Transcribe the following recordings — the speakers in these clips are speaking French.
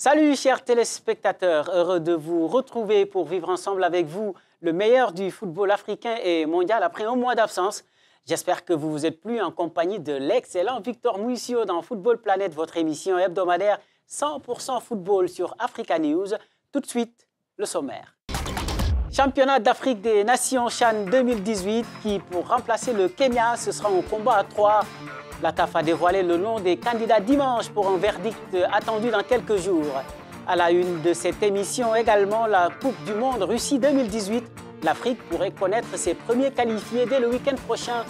Salut chers téléspectateurs, heureux de vous retrouver pour vivre ensemble avec vous le meilleur du football africain et mondial après un mois d'absence. J'espère que vous vous êtes plu en compagnie de l'excellent Victor Muisio dans Football Planet, votre émission hebdomadaire 100% football sur Africa News. Tout de suite, le sommaire. Championnat d'Afrique des Nations CHAN 2018 qui, pour remplacer le Kenya, ce sera un combat à 3. La CAF a dévoilé le nom des candidats dimanche pour un verdict attendu dans quelques jours. À la une de cette émission également, la Coupe du Monde Russie 2018. L'Afrique pourrait connaître ses premiers qualifiés dès le week-end prochain.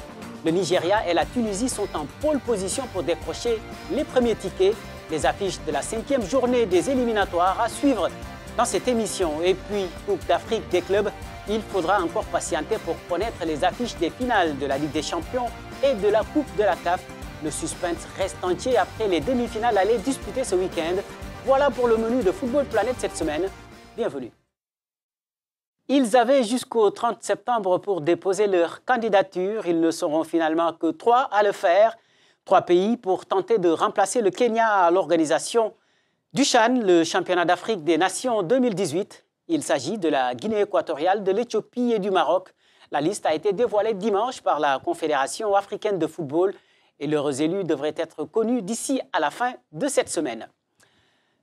Le Nigeria et la Tunisie sont en pole position pour décrocher les premiers tickets. Les affiches de la 5e journée des éliminatoires à suivre dans cette émission. Et puis, Coupe d'Afrique des clubs, il faudra encore patienter pour connaître les affiches des finales de la Ligue des Champions et de la Coupe de la CAF. Le suspense reste entier après les demi-finales allées disputées ce week-end. Voilà pour le menu de Football Planet cette semaine. Bienvenue. Ils avaient jusqu'au 30 septembre pour déposer leur candidature. Ils ne seront finalement que 3 à le faire. 3 pays pour tenter de remplacer le Kenya à l'organisation du CHAN, le championnat d'Afrique des Nations 2018. Il s'agit de la Guinée équatoriale, de l'Éthiopie et du Maroc. La liste a été dévoilée dimanche par la Confédération africaine de football et leurs élus devraient être connus d'ici à la fin de cette semaine.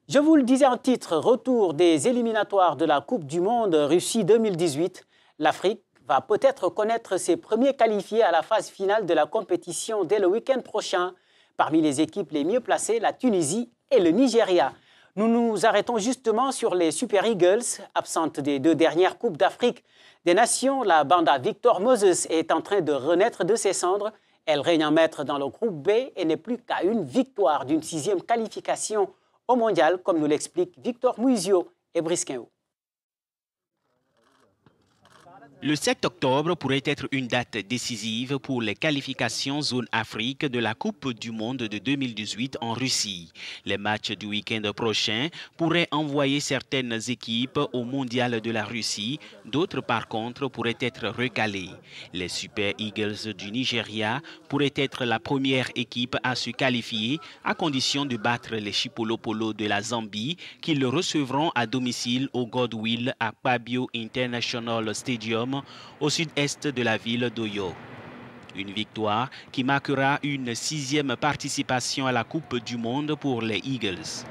Je vous le disais en titre, retour des éliminatoires de la Coupe du Monde Russie 2018. L'Afrique va peut-être connaître ses premiers qualifiés à la phase finale de la compétition dès le week-end prochain. Parmi les équipes les mieux placées, la Tunisie et le Nigeria. Nous nous arrêtons justement sur les Super Eagles, absentes des 2 dernières Coupes d'Afrique des Nations. La bande à Victor Moses est en train de renaître de ses cendres. Elle règne en maître dans le groupe B et n'est plus qu'à une victoire d'une 6e qualification au mondial, comme nous l'expliquent Victor Muisio et Brice Quinho. Le 7 octobre pourrait être une date décisive pour les qualifications zone Afrique de la Coupe du Monde de 2018 en Russie. Les matchs du week-end prochain pourraient envoyer certaines équipes au mondial de la Russie, d'autres par contre pourraient être recalées. Les Super Eagles du Nigeria pourraient être la première équipe à se qualifier à condition de battre les Chipolopolo de la Zambie qui le recevront à domicile au Godwill à Kpabio International Stadium au sud-est de la ville d'Oyo. Une victoire qui marquera une 6e participation à la Coupe du Monde pour les Eagles.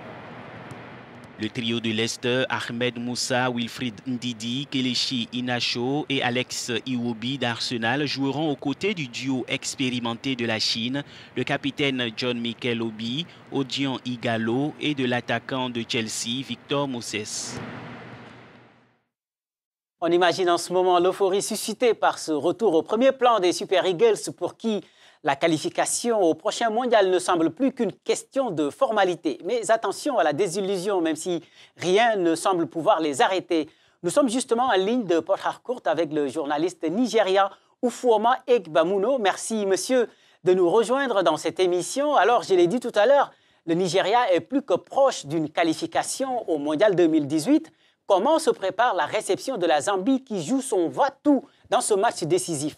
Le trio de Leicester, Ahmed Moussa, Wilfried Ndidi, Kelechi Iheanacho et Alex Iwobi d'Arsenal joueront aux côtés du duo expérimenté de la Chine, le capitaine John Mikel Obi, Odion Ighalo et de l'attaquant de Chelsea, Victor Moses. On imagine en ce moment l'euphorie suscitée par ce retour au premier plan des Super Eagles pour qui la qualification au prochain mondial ne semble plus qu'une question de formalité. Mais attention à la désillusion, même si rien ne semble pouvoir les arrêter. Nous sommes justement en ligne de Port Harcourt avec le journaliste nigérian Ufuoma Egbamuno. Merci monsieur de nous rejoindre dans cette émission. Alors, je l'ai dit tout à l'heure, le Nigeria est plus que proche d'une qualification au mondial 2018. Comment se prépare la réception de la Zambie qui joue son va-tout dans ce match décisif?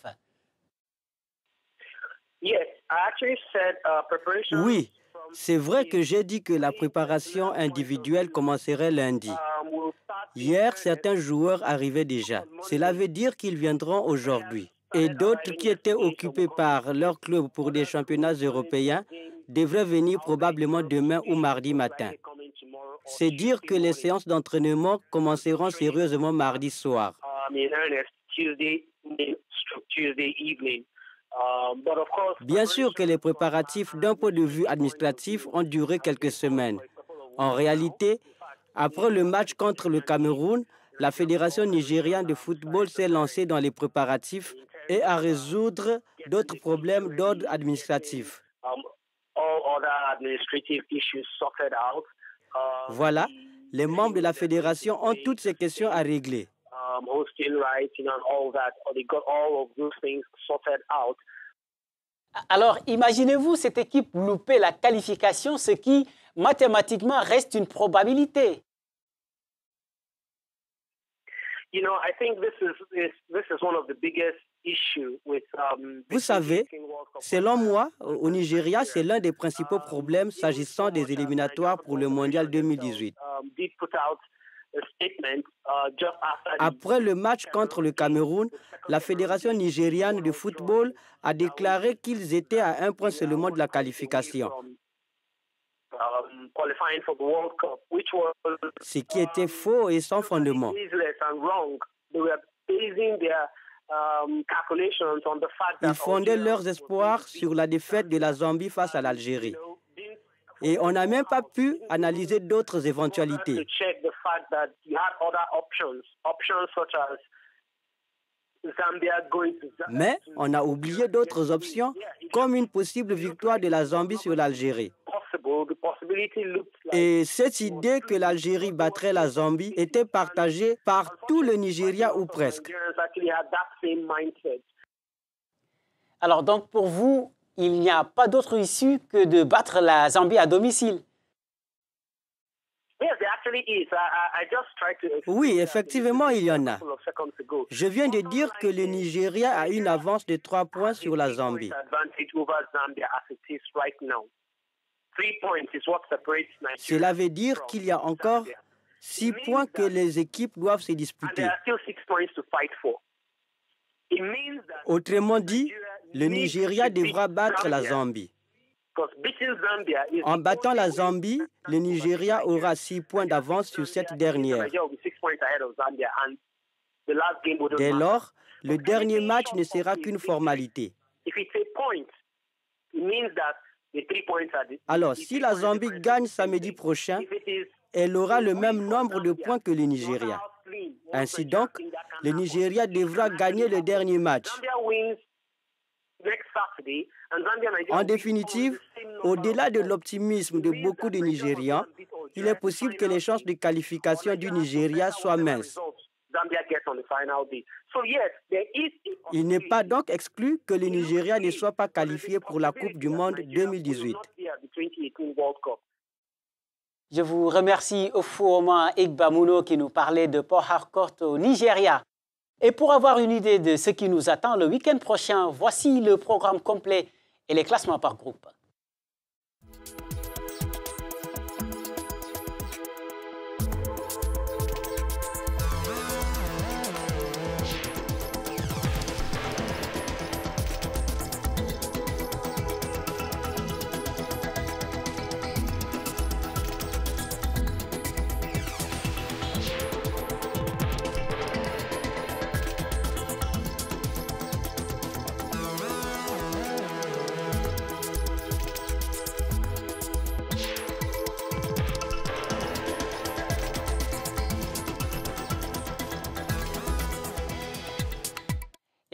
Oui, c'est vrai que j'ai dit que la préparation individuelle commencerait lundi. Hier, certains joueurs arrivaient déjà. Cela veut dire qu'ils viendront aujourd'hui. Et d'autres qui étaient occupés par leur club pour des championnats européens devraient venir probablement demain ou mardi matin. C'est dire que les séances d'entraînement commenceront sérieusement mardi soir. Bien sûr que les préparatifs d'un point de vue administratif ont duré quelques semaines. En réalité, après le match contre le Cameroun, la Fédération nigériane de football s'est lancée dans les préparatifs et à résoudre d'autres problèmes d'ordre administratif. Voilà, les membres de la fédération ont toutes ces questions à régler. Alors, imaginez-vous cette équipe louper la qualification, ce qui mathématiquement reste une probabilité. Vous savez, selon moi, au Nigeria, c'est l'un des principaux problèmes s'agissant des éliminatoires pour le Mondial 2018. Après le match contre le Cameroun, la Fédération nigériane de football a déclaré qu'ils étaient à un point seulement de la qualification. Ce qui était faux et sans fondement. Ils fondaient leurs espoirs sur la défaite de la Zambie face à l'Algérie. Et on n'a même pas pu analyser d'autres éventualités. Mais on a oublié d'autres options, comme une possible victoire de la Zambie sur l'Algérie. Et cette idée que l'Algérie battrait la Zambie était partagée par tout le Nigeria ou presque. Alors donc pour vous, il n'y a pas d'autre issue que de battre la Zambie à domicile? Oui, effectivement, il y en a. Je viens de dire que le Nigeria a une avance de 3 points sur la Zambie. Cela veut dire qu'il y a encore 6 points que les équipes doivent se disputer. Autrement dit, le Nigeria devra battre la Zambie. En battant la Zambie, le Nigeria aura 6 points d'avance sur cette dernière. Dès lors, le dernier match ne sera qu'une formalité. Alors, si la Zambie gagne samedi prochain, elle aura le même nombre de points que le Nigeria. Ainsi donc, le Nigeria devra gagner le dernier match. En définitive, au-delà de l'optimisme de beaucoup de Nigérians, il est possible que les chances de qualification du Nigeria soient minces. Il n'est pas donc exclu que le Nigeria ne soit pas qualifié pour la Coupe du Monde 2018. Je vous remercie Ofuoma Igbamuno qui nous parlait de Port Harcourt au Nigeria. Et pour avoir une idée de ce qui nous attend le week-end prochain, voici le programme complet et les classements par groupe.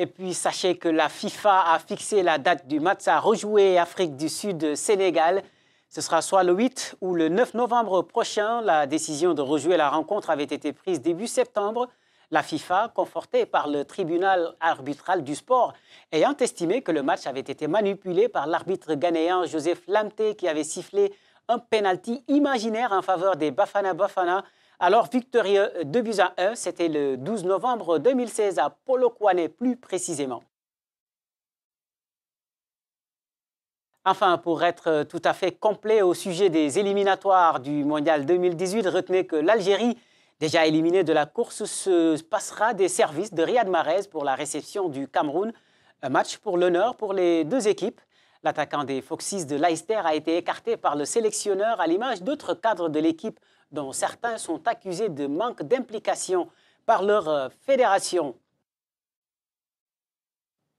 Et puis, sachez que la FIFA a fixé la date du match à rejouer Afrique du Sud-Sénégal. Ce sera soit le 8 ou le 9 novembre prochain. La décision de rejouer la rencontre avait été prise début septembre. La FIFA, confortée par le tribunal arbitral du sport, ayant estimé que le match avait été manipulé par l'arbitre ghanéen Joseph Lamté qui avait sifflé un penalty imaginaire en faveur des Bafana Bafana. Alors victorieux 2-1, c'était le 12 novembre 2016 à Polokwane plus précisément. Enfin, pour être tout à fait complet au sujet des éliminatoires du Mondial 2018, retenez que l'Algérie, déjà éliminée de la course, se passera des services de Riyad Mahrez pour la réception du Cameroun. Un match pour l'honneur pour les deux équipes. L'attaquant des Foxes de Leicester a été écarté par le sélectionneur à l'image d'autres cadres de l'équipe dont certains sont accusés de manque d'implication par leur fédération.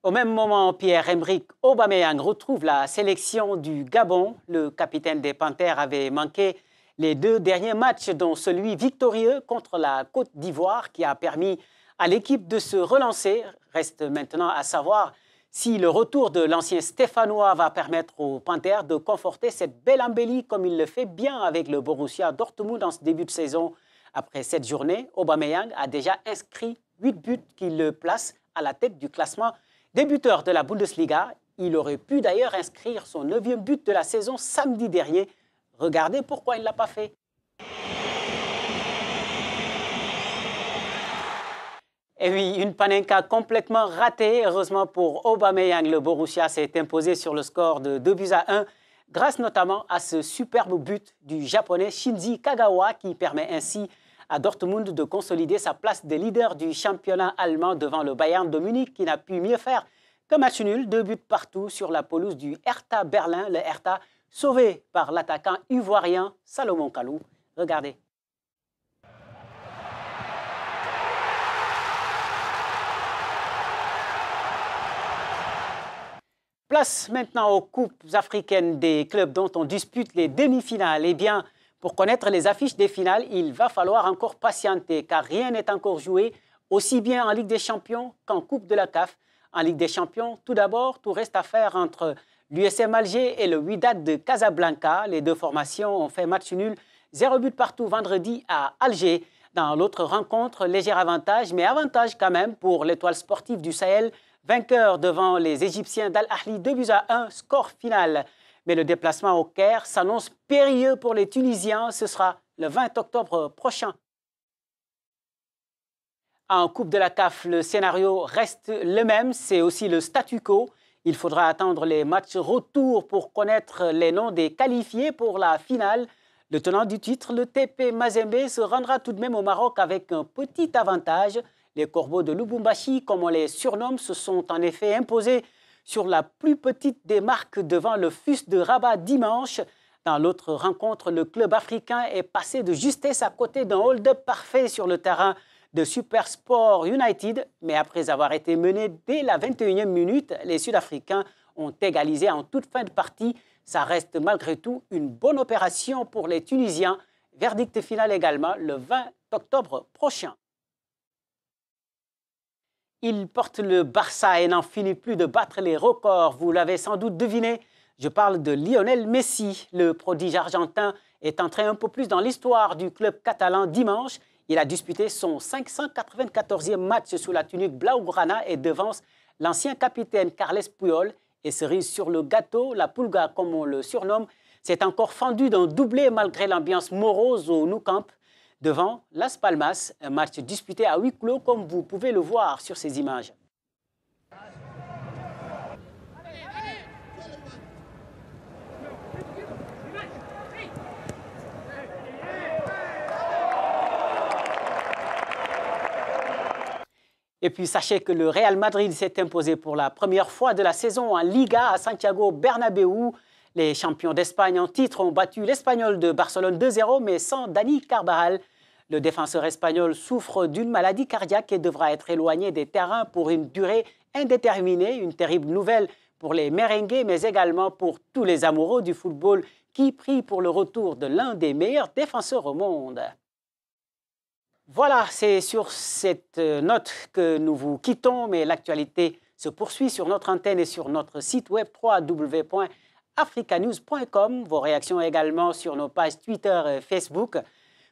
Au même moment, Pierre-Emerick Aubameyang retrouve la sélection du Gabon. Le capitaine des Panthères avait manqué les 2 derniers matchs, dont celui victorieux contre la Côte d'Ivoire qui a permis à l'équipe de se relancer. Reste maintenant à savoir si le retour de l'ancien Stéphanois va permettre aux Panthères de conforter cette belle embellie comme il le fait bien avec le Borussia Dortmund en ce début de saison. Après cette journée, Aubameyang a déjà inscrit 8 buts qui le placent à la tête du classement des buteurs de la Bundesliga. Il aurait pu d'ailleurs inscrire son 9e but de la saison samedi dernier. Regardez pourquoi il ne l'a pas fait. Et oui, une Panenka complètement ratée. Heureusement pour Aubameyang, le Borussia s'est imposé sur le score de 2-1, grâce notamment à ce superbe but du Japonais Shinji Kagawa qui permet ainsi à Dortmund de consolider sa place de leader du championnat allemand devant le Bayern de Munich qui n'a pu mieux faire que match nul, 2 buts partout sur la pelouse du Hertha Berlin. Le Hertha sauvé par l'attaquant ivoirien Salomon Kalou. Regardez. Place maintenant aux coupes africaines des clubs dont on dispute les demi-finales. Eh bien, pour connaître les affiches des finales, il va falloir encore patienter car rien n'est encore joué, aussi bien en Ligue des Champions qu'en Coupe de la CAF. En Ligue des Champions, tout d'abord, tout reste à faire entre l'USM Alger et le Wydad de Casablanca. Les deux formations ont fait match nul, 0 but partout vendredi à Alger. Dans l'autre rencontre, léger avantage, mais avantage quand même pour l'Étoile sportive du Sahel, vainqueur devant les Égyptiens d'Al-Ahli 2-1, score final. Mais le déplacement au Caire s'annonce périlleux pour les Tunisiens. Ce sera le 20 octobre prochain. En Coupe de la CAF, le scénario reste le même. C'est aussi le statu quo. Il faudra attendre les matchs retour pour connaître les noms des qualifiés pour la finale. Le tenant du titre, le TP Mazembe, se rendra tout de même au Maroc avec un petit avantage. Les Corbeaux de Lubumbashi, comme on les surnomme, se sont en effet imposés sur la plus petite des marques devant le FUS de Rabat dimanche. Dans l'autre rencontre, le club africain est passé de justesse à côté d'un hold-up parfait sur le terrain de Supersport United. Mais après avoir été mené dès la 21e minute, les Sud-Africains ont égalisé en toute fin de partie. Ça reste malgré tout une bonne opération pour les Tunisiens. Verdict final également le 20 octobre prochain. Il porte le Barça et n'en finit plus de battre les records. Vous l'avez sans doute deviné, je parle de Lionel Messi. Le prodige argentin est entré un peu plus dans l'histoire du club catalan dimanche. Il a disputé son 594e match sous la tunique blaugrana et devance l'ancien capitaine Carles Puyol. Et cerise sur le gâteau, la Pulga, comme on le surnomme, s'est encore fendu d'un doublé malgré l'ambiance morose au Nou Camp devant Las Palmas, un match disputé à huis clos comme vous pouvez le voir sur ces images. Et puis sachez que le Real Madrid s'est imposé pour la première fois de la saison en Liga à Santiago Bernabéu. Les champions d'Espagne en titre ont battu l'Espagnol de Barcelone 2-0, mais sans Dani Carvajal. Le défenseur espagnol souffre d'une maladie cardiaque et devra être éloigné des terrains pour une durée indéterminée. Une terrible nouvelle pour les merengues, mais également pour tous les amoureux du football qui prient pour le retour de l'un des meilleurs défenseurs au monde. Voilà, c'est sur cette note que nous vous quittons, mais l'actualité se poursuit sur notre antenne et sur notre site web www.africanews.com. Vos réactions également sur nos pages Twitter et Facebook.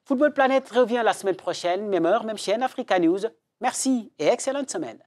Football Planète revient la semaine prochaine, même heure, même chaîne, Africa News. Merci et excellente semaine.